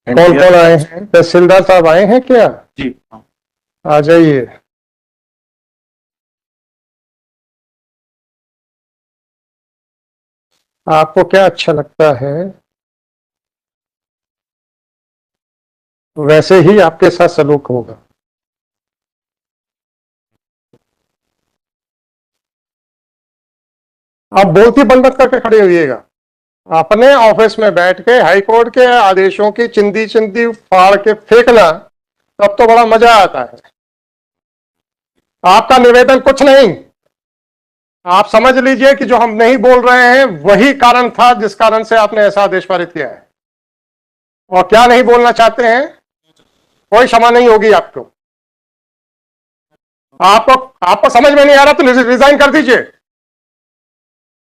कौन कौन आए हैं? तहसीलदार साहब आए हैं क्या? जी आ जाइए। आपको क्या अच्छा लगता है वैसे ही आपके साथ सलूक होगा। आप बोलती बंद मत करके खड़े होइएगा। अपने ऑफिस में बैठ के हाई कोर्ट के आदेशों की चिंदी चिंदी फाड़ के फेंकना, तब तो बड़ा मजा आता है। आपका निवेदन कुछ नहीं, आप समझ लीजिए कि जो हम नहीं बोल रहे हैं वही कारण था जिस कारण से आपने ऐसा आदेश पारित किया है। और क्या नहीं बोलना चाहते हैं, कोई क्षमा नहीं होगी आपको। आपको आपको समझ में नहीं आ रहा तो रिजाइन कर दीजिए।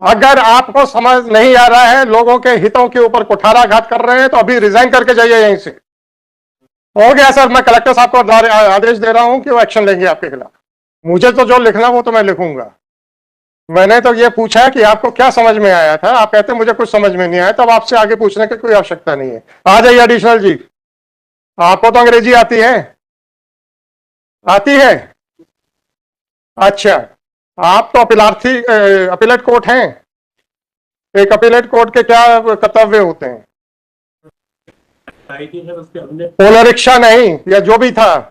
अगर आपको समझ नहीं आ रहा है, लोगों के हितों के ऊपर कुठाराघात कर रहे हैं, तो अभी रिजाइन करके जाइए यहीं से। हो गया सर, मैं कलेक्टर साहब को आदेश दे रहा हूं कि वो एक्शन लेंगे आपके खिलाफ। मुझे तो जो लिखना वो तो मैं लिखूंगा। मैंने तो ये पूछा कि आपको क्या समझ में आया था, आप कहते मुझे कुछ समझ में नहीं आया, तब आपसे आगे पूछने की कोई आवश्यकता नहीं है। आ जाइए एडिशनल जी। आपको तो अंग्रेजी आती है? आती है? अच्छा, आप तो अपीलार्थी अपीलेट कोर्ट हैं। एक अपीलेट कोर्ट के क्या कर्तव्य होते हैं? पुनरीक्षा नहीं, या जो भी था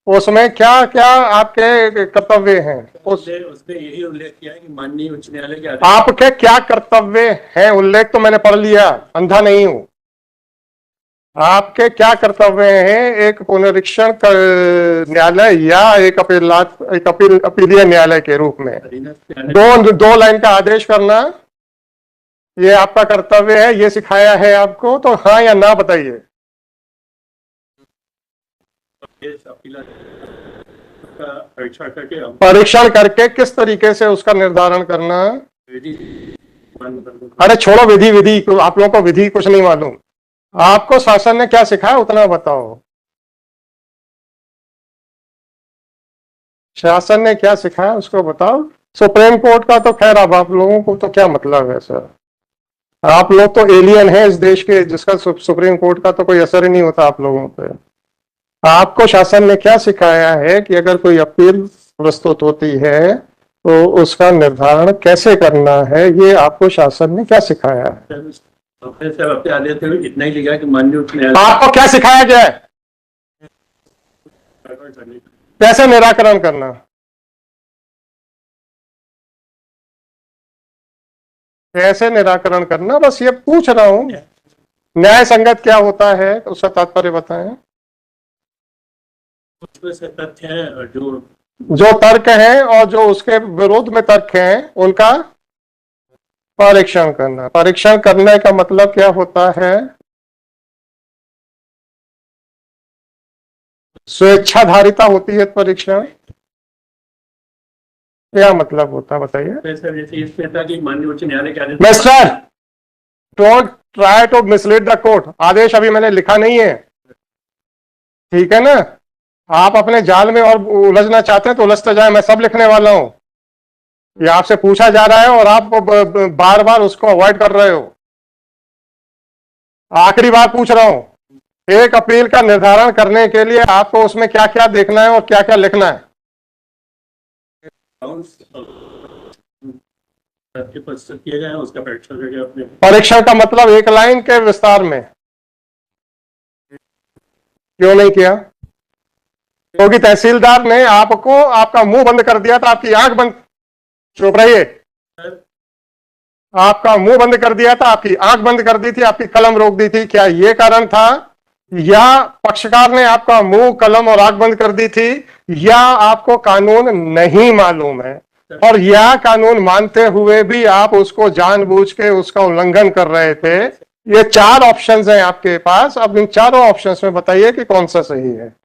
उसमें क्या क्या आपके कर्तव्य हैं? उसने यही उल्लेख किया है कि माननीय उच्च न्यायालय के आपके क्या कर्तव्य हैं? उल्लेख तो मैंने पढ़ लिया, अंधा नहीं हूं। आपके क्या कर्तव्य हैं एक पुनरीक्षण न्यायालय या एक अपीलीय न्यायालय के रूप में? दो लाइन का आदेश करना ये आपका कर्तव्य है, ये सिखाया है आपको? तो हाँ या ना बताइए। परीक्षण करके किस तरीके से उसका निर्धारण करना? अरे छोड़ो विधि, विधि आप लोगों को विधि कुछ नहीं मालूम। आपको शासन ने क्या सिखाया उतना बताओ। शासन ने क्या सिखाया उसको बताओ। सुप्रीम कोर्ट का तो खैर अब आप लोगों को तो क्या मतलब है सर, आप लोग तो एलियन हैं इस देश के, जिसका सुप्रीम कोर्ट का तो कोई असर ही नहीं होता आप लोगों पे। आपको शासन ने क्या सिखाया है कि अगर कोई अपील प्रस्तुत होती है तो उसका निर्धारण कैसे करना है, ये आपको शासन ने क्या सिखाया है? अपने आदेश में इतना ही लिखा है कि माननीय उच्च न्यायालय। आपको क्या सिखाया गया है? कैसे निराकरण करना? कैसे निराकरण करना, बस ये पूछ रहा हूं। न्याय संगत क्या होता है उसका तात्पर्य बताएं। उसमें से तथ्य है जो तर्क हैं और जो उसके विरोध में तर्क हैं उनका परीक्षण करना। परीक्षण करने का मतलब क्या होता है? स्वेच्छाधारिता होती है परीक्षण, क्या मतलब होता है बताइए। माननीय उच्च न्यायालय के आदेश। Mister, don't try to mislead the court. आदेश अभी मैंने लिखा नहीं है, ठीक है ना? आप अपने जाल में और उलझना चाहते हैं तो उलझते जाए, मैं सब लिखने वाला हूं। ये आपसे पूछा जा रहा है और आप बार बार उसको अवॉइड कर रहे हो। आखिरी बार पूछ रहा हूं, एक अपील का निर्धारण करने के लिए आपको उसमें क्या क्या देखना है और क्या क्या लिखना है? किया गया है उसका परीक्षण का मतलब एक लाइन के विस्तार में क्यों नहीं किया? क्योंकि तहसीलदार ने आपको आपका मुंह बंद कर दिया था, आपकी आंख बंद, चुप रहिए, आपका मुंह बंद कर दिया था, आपकी आंख बंद कर दी थी, आपकी कलम रोक दी थी। क्या ये कारण था, या पक्षकार ने आपका मुंह कलम और आंख बंद कर दी थी, या आपको कानून नहीं मालूम है और यह कानून मानते हुए भी आप उसको जानबूझ के उसका उल्लंघन कर रहे थे? ये चार ऑप्शंस हैं आपके पास, अब इन चारों ऑप्शंस में बताइए कि कौन सा सही है।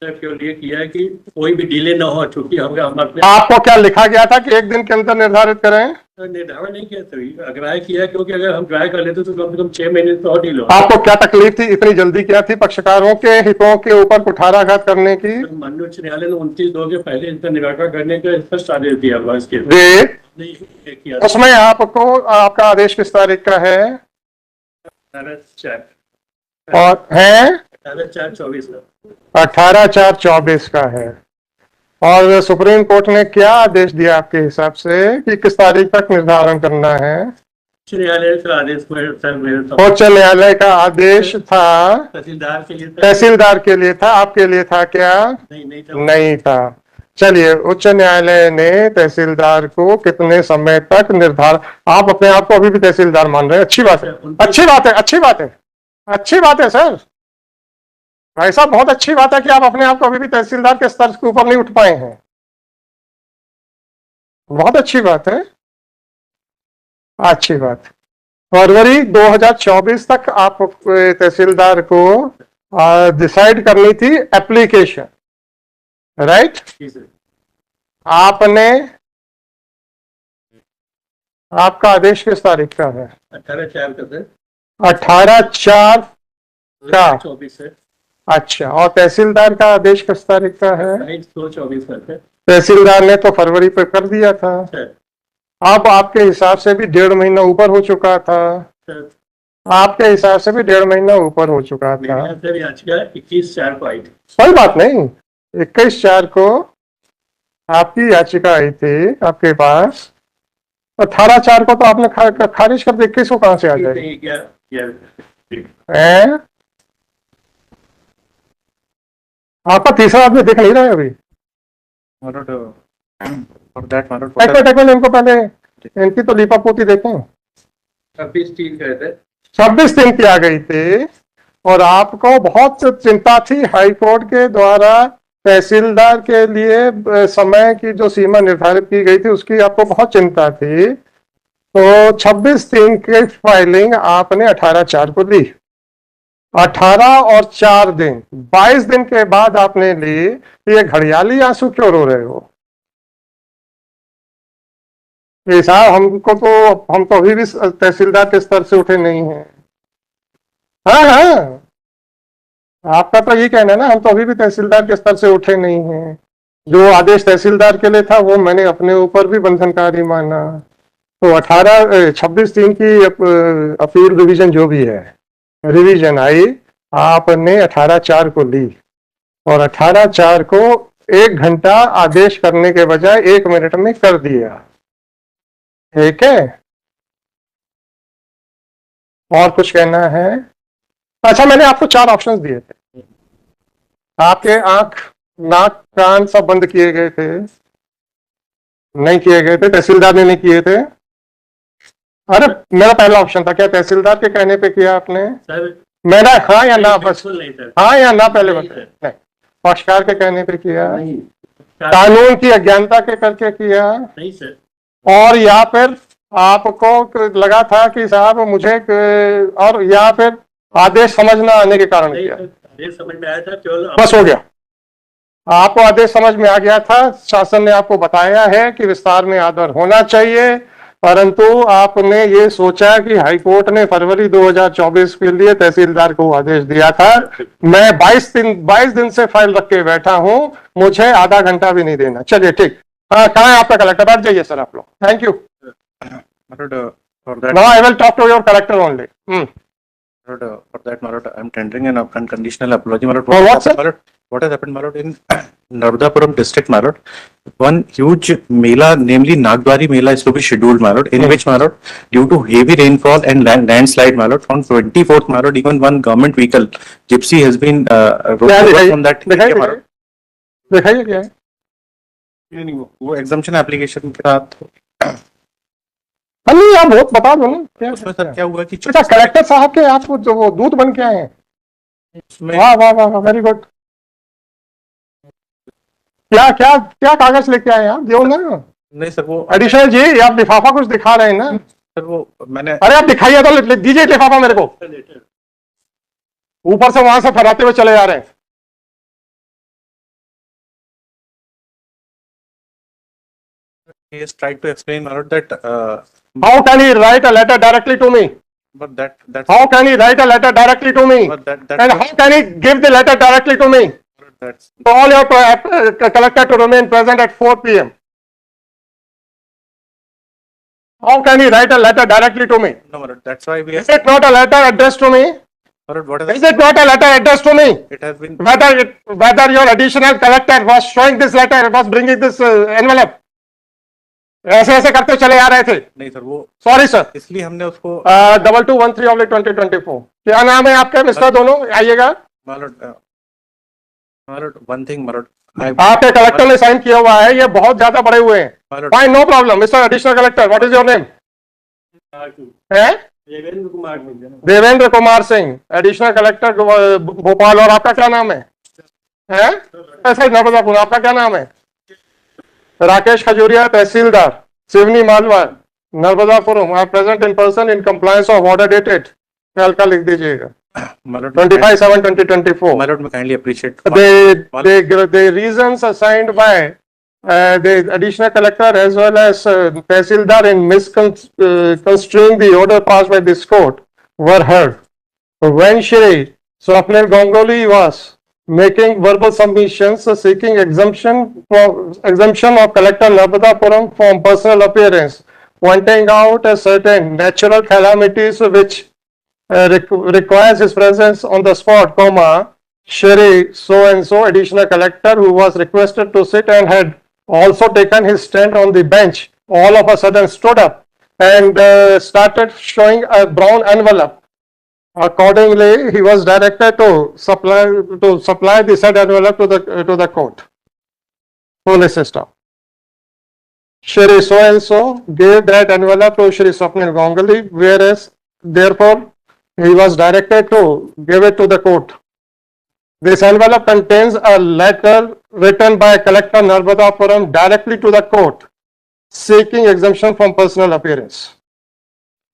केवल ये किया है कि कोई भी डिले ना हो, चूंकि आपको क्या लिखा गया था कि एक दिन के अंदर निर्धारित करें? निर्धारण नहीं किया, तभी अग्राह्य किया, क्योंकि अगर हम ट्राई कर लेते तो कम से कम 6 महीने तो और डिले हो। आपको क्या तकलीफ थी, इतनी जल्दी क्या थी पक्षकारों के हितों के ऊपर कुठाराघात करने की? माननीय उच्च न्यायालय ने 29 के पहले इसका निराकरण करने का स्पष्ट आदेश दिया हुआ। उसमें आपको आपका आदेश किस तारीख का है? 18/4 और है 18/4/24 का। 18/4/24 का है। और सुप्रीम कोर्ट ने क्या आदेश दिया आपके हिसाब से कि किस तारीख तक निर्धारण करना है? उच्च न्यायालय का आदेश मेरे उच्च न्यायालय का आदेश था, तहसीलदार के लिए था। तहसीलदार के लिए था, आपके लिए था क्या? नहीं था। नहीं था। चलिए, उच्च न्यायालय ने तहसीलदार को कितने समय तक निर्धारण, आप अपने आप को अभी भी तहसीलदार मान रहे हैं, अच्छी बात है, अच्छी बात है, अच्छी बात है, अच्छी बात है सर, भाई साहब बहुत अच्छी बात है कि आप अपने आप को अभी भी तहसीलदार के स्तर के ऊपर नहीं उठ पाए हैं, बहुत अच्छी बात है, अच्छी बात। फरवरी 2024 तक आप तहसीलदार को डिसाइड करनी थी एप्लीकेशन, राइट? आपने, आपका आदेश किस तारीख का है? 18/4 का सर। 18/4 का। 24 है। अच्छा, और तहसीलदार का आदेश किस तारीख का है? 22/24 का है। तहसीलदार ने तो फरवरी पे कर दिया था, सर। अब आपके हिसाब से भी 1.5 महीना ऊपर हो चुका था, सर। आपके हिसाब से भी 1.5 महीना ऊपर हो चुका था। सर याचिका 21/4 को आई थी। कोई बात नहीं, 21/4 को आपकी याचिका आई थी आपके पास, 18/4 को तो आपने खारिज कर दी, 21 को कहां से आ जाएगी? आपका तीसरा आदमी दिख नहीं रहा है अभी। एक मिनट इनको पहले, इनकी तो लीपापोती देखें। 26/3 गए थे। 26 दिन की आ गई थी, और आपको बहुत चिंता थी हाई कोर्ट के द्वारा तहसीलदार के लिए समय की जो सीमा निर्धारित की गई थी उसकी आपको बहुत चिंता थी, तो 26/3 की फाइलिंग आपने 18/4 को ली, 18 और 4 दिन 22 दिन के बाद आपने ली। ये घड़ियाली आंसू क्यों रो रहे हो? ये साहब हम तो अभी भी तहसीलदार के स्तर से उठे नहीं हैं। हाँ हाँ, आपका तो ये कहना है ना, हम तो अभी भी तहसीलदार के स्तर से उठे नहीं हैं। जो आदेश तहसीलदार के लिए था वो मैंने अपने ऊपर भी बंधनकारी माना। तो 26/3 की अपील रिवीजन जो भी है, रिवीजन आई, आपने 18/4 को ली, और 18/4 को 1 घंटा आदेश करने के बजाय 1 मिनट में कर दिया, ठीक है? और कुछ कहना है? अच्छा, मैंने आपको 4 ऑप्शंस दिए थे, आपके आंख नाक कान सब बंद किए गए थे, नहीं किए गए थे, तहसीलदार ने नहीं किए थे। अरे मेरा पहला ऑप्शन था, क्या तहसीलदार के कहने पे किया आपने? सर मेरा हाँ या ना, बस नहीं सर। हाँ या ना पहले नहीं, बताए। नहीं, पक्षकार के कहने पे किया? नहीं कानून की अज्ञानता के करके किया? नहीं सर। और या फिर आपको लगा था कि साहब मुझे और या फिर आदेश समझ ना आने के कारण नहीं किया? सर, आदेश समझ में आया था केवल। बस हो गया, आपको आदेश समझ में आ गया था, शासन ने आपको बताया है कि विस्तार में आदर होना चाहिए, परंतु आपने ये सोचा कि हाईकोर्ट ने फरवरी 2024 के लिए तहसीलदार को आदेश दिया था, मैं 22 दिन से फाइल रख के बैठा हूं, मुझे आधा घंटा भी नहीं देना। चलिए ठीक, हाँ, कहाँ है आपका कलेक्टर? बैठ जाइए सर आप लोग, thank you. Now I will talk to your collector only. For that, Malot, I'm tendering an unconditional apology, Malot. For what, sir? Malot, what has happened, Malot, in Naradapuram district, Malot? One huge Mela, namely Nagdwari Mela, is to be scheduled, Malot, in which, Malot, due to heavy rainfall and landslide, Malot, on 24th, Malot, even one government vehicle, Gypsy, has been removed from that area, Malot. दिखाइए क्या है? ये नहीं, वो exemption application के साथ नहीं, आप बहुत बता दो ना क्या? उसमें सर क्या हुआ कि अच्छा, कलेक्टर साहब के आप जो वो दूत बन के आए हैं, उसमें वाह वाह वाह, वेरी गुड। क्या क्या क्या कागज लेके आए आप? जो ना नहीं सर, वो एडिशनल जी, आप लिफाफा कुछ दिखा रहे हैं ना? सर वो मैंने, अरे आप दिखाइए तो, दीजिए लिफाफा मेरे को। ऊपर से वहां से फहराते हुए चले जा रहे हैं। he has tried to explain, Malot, that How can he write a letter directly to me? but that's How can he write a letter directly to me? but And how can he give the letter directly to me? that's Call your collector to remain present at 4 p.m. How can he write a letter directly to me? No, my lord, that's why we Is it not a letter addressed to me? my lord, what is Is it not a letter addressed to me? it has been, Whether your additional collector was showing this letter, was bringing this envelope. ऐसे ऐसे करते चले आ रहे थे. नहीं sir, वो Sorry sir. इसलिए हमने उसको 2213/2024. क्या नाम है आपका मिस्टर दोनों? आइएगा. my lord, one thing, my lord, आपके कलेक्टर ने साइन किया हुआ है. ये बहुत ज्यादा बड़े हुए हैं. my lord, Fine, no problem. Mr. Additional Collector, what is your name? है? देवेंद्र कुमार मिल देवेंद्र कुमार सिंह, एडिशनल कलेक्टर भोपाल. और आपका क्या नाम है? ऐसा नर्मदापुर. आपका क्या नाम है? Rakesh Khajuria, tehsildar, Seoni Malwa, Narmadapuram. Are present in person in compliance of order dated. कल लिख दीजिएगा. my lord, 25/7/2024. my lord, I kindly appreciate. The reasons assigned by the additional collector as well as Tehsildar in misconstruing the order passed by this court were heard. When Shri Swapnil Ganguly was making verbal submissions seeking exemption of Collector Narmadapuram from personal appearance, pointing out a certain natural calamities which requires his presence on the spot, Shri so-and-so additional collector who was requested to sit and had also taken his stand on the bench, all of a sudden stood up and started showing a brown envelope. Accordingly, he was directed to supply the said envelope to the court. Police staff. Shri so-and-so gave that envelope to Shri Swapnil Ganguly, whereas therefore he was directed to give it to the court. This envelope contains a letter written by Collector Narmadapuram directly to the court, seeking exemption from personal appearance.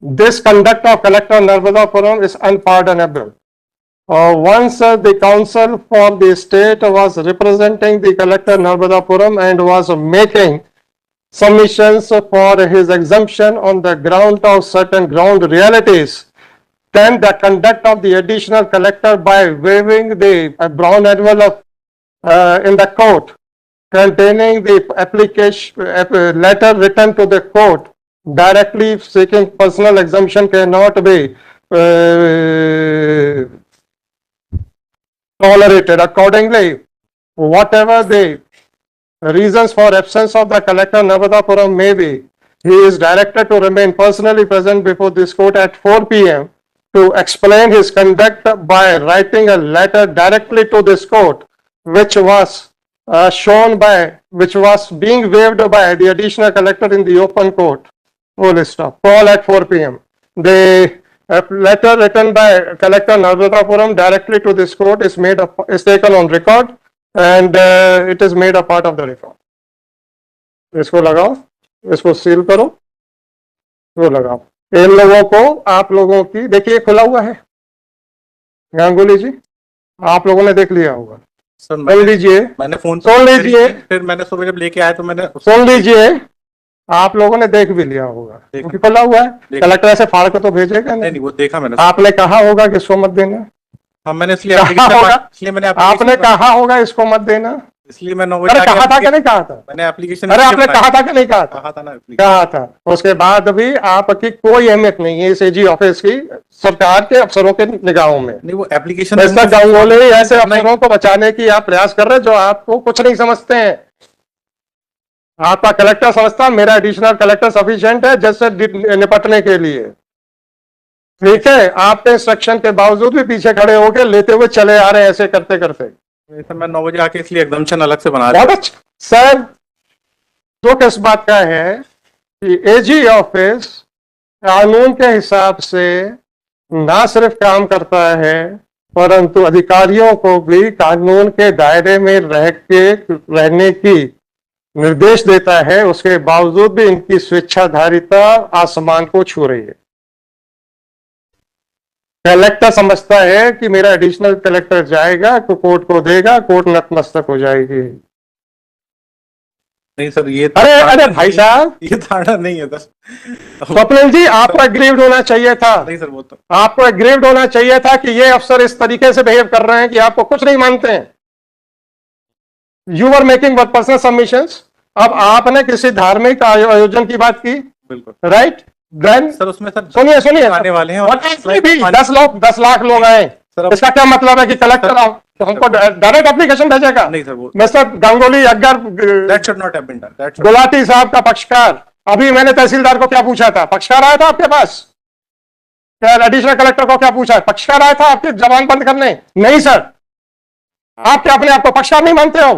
This conduct of Collector Narmadapuram is unpardonable. Once the counsel for the state was representing the Collector Narmadapuram and was making submissions for his exemption on the ground of certain ground realities, then the conduct of the additional collector by waving the brown envelope in the court containing the application letter written to the court directly seeking personal exemption cannot be tolerated. Accordingly, whatever the reasons for absence of the collector Narmadapuram may be, he is directed to remain personally present before this court at 4 p.m. to explain his conduct by writing a letter directly to this court, which was being waived by the additional collector in the open court. Police staff. Call at 4 p.m. The letter written by Collector Narmadapuram directly to this court is taken on record, and it is made a part of the record. इसको लगाओ, इसको seal करो, वो लगाओ. इन लोगों को आप लोगों की देखिए खुला हुआ है. गांगुली जी, आप लोगों ने देख लिया होगा. सुन लीजिए, मैंने फोन सुन लीजिए, फिर मैंने सुबह जब लेके आया तो मैंने सुन लीजिए, आप लोगों ने देख भी लिया होगा क्योंकि खुला हुआ है. कलेक्टर ऐसे फाड़ कर तो भेजेगा नहीं, वो देखा मैंने. आपने कहा होगा कि इसको मत देना. हाँ, मैंने इसलिए आपने कहा होगा इसको मत देना. इसलिए मैं 9 बजे कहा था कि नहीं कहा था? मैंने एप्लीकेशन. अरे आपने कहा था कि नहीं कहा था? कहा था ना. कहा था. उसके बाद भी आपकी कोई अहमियत नहीं है इस एजी ऑफिस की सरकार के अफसरों के निगाहों में. नहीं, वो एप्लीकेशन मिस्टर गंगोली ऐसे अफसरों को बचाने की आप प्रयास कर रहे हैं जो आपको कुछ नहीं समझते हैं. आपका कलेक्टर समझता है मेरा एडिशनल कलेक्टर सफिशिएंट है जज से निपटने के लिए. ठीक है, आपके इंस्ट्रक्शन के बावजूद भी पीछे खड़े होकर लेते हुए चले आ रहे हैं ऐसे करते करते. मैं 9 बजे आके इसलिए एग्जम्पशन अलग से बना रहा हूं. बहुत अच्छा सर. तो किस बात का है कि एजी ऑफिस कानून के हिसाब से ना सिर्फ काम करता है परंतु अधिकारियों को भी कानून के दायरे में रहने की निर्देश देता है. उसके बावजूद भी इनकी स्वेच्छाधारिता आसमान को छू रही है. कलेक्टर समझता है कि मेरा एडिशनल कलेक्टर जाएगा तो कोर्ट को देगा, कोर्ट नतमस्तक हो जाएगी. नहीं सर, ये अरे भाई साहब, ये धारणा नहीं है सर. स्वप्निल जी, आपको एग्रीव्ड होना चाहिए था. नहीं सर, वो तो आपको एग्रीव्ड होना चाहिए था कि ये अफसर इस तरीके से बिहेव कर रहे हैं कि आपको कुछ नहीं मानते हैं. You are making personal submissions. अब आपने किसी धार्मिक आयोजन की बात की, बिल्कुल राइट देन सर, उसमें सर सुनिए सुनिए आने वाले हैं और ऐसे भी 10 लाख लोग आए, सर, इसका क्या मतलब है कि कलेक्टर हमको डायरेक्ट एप्लीकेशन भेजेगा? नहीं सर, वो मिस्टर गंगोली अगर that should not have been done, that Gulati साहब का पक्षकार, अभी मैंने तहसीलदार को क्या पूछा था, पक्षकार आया था आपके पास? क्या एडिशनल कलेक्टर को क्या पूछा, पक्षकार आया था आपकी जबान बंद करने? नहीं सर, आप क्या अपने आप को पक्षकार नहीं मानते हो?